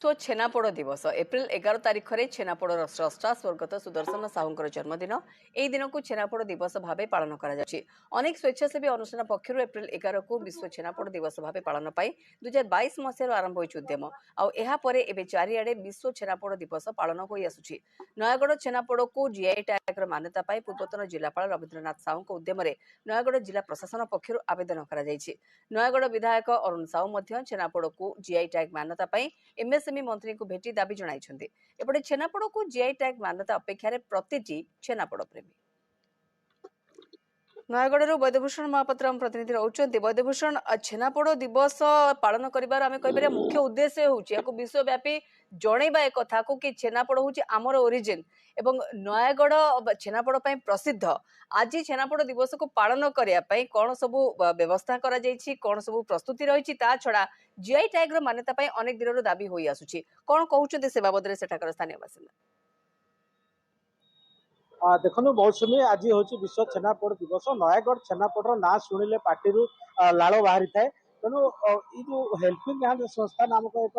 तो छेनापोड़ दिवस एप्रिल 11 तारिख में छेनापोड़ स्रष्टा स्वर्गत सुदर्शन साहू जन्मदिन यह दिन को छेनापोड़ दिवस भाव पालन अनेक स्वेच्छासेवी अनुष्ठान पक्षर एप्रिल 11 को विश्व छेनापोड़ दिवस भाव पालन 2022 मसीह आरंभ होती उद्यम आउ चारिआडे विश्व छेनापोड़ दिवस पालन हो आसुछि। नयागढ़ छेनापोड़ को जीआई टैग मान्यता पाई पूर्वतन जिलापाल रवींद्रनाथ साहू उद्यम नयागढ़ जिला प्रशासन पक्षर आवेदन कर नयागढ़ विधायक अरुण साहू छेनापोड़ को जीआई टैग मान्यता पाई एमएसएमई मंत्री को भेटी दाबी जणाइछन्ते। एपटे छेनापोड़ को जीआई टैग मान्यता अपेक्षा प्रतिटी छेनापोड़ प्रेमी। नयागढ़ वैद्यभूषण महापात्र आम प्रतिनिधि रहउछन्ते। वैद्यभूषण छेनापोड़ दिवस पालन करिबार आमे कहि परिया मुख्य उद्देश्य होउछि याको विश्वव्यापी जणैबा एक कथा को कि छेनापोड़ होउछि आमर ओरिजिन एवं नयागढ़ छेनापोड़ पय प्रसिद्ध। आज छेनापोड़ दिवस को पालन करिया पय कोन सब व्यवस्था करा जायछि कोन सब प्रस्तुति रहिछि ता छडा जीआई टैग रो मान्यता पय अनेक दिनरो दाबी होई आसुछि। कोन कहउछन्ते से बाबदरे सेठाकर स्थानीय बासिंदा। देखो मौसुमी आज हूँ विश्व छेनापोड़ दिवस। नयागढ़ छेनापोड़ ना शुणिले पार्टी लाल बाहरी थाए। तेणु ये जो हेल्पिंग हैंड संस्था नामक एक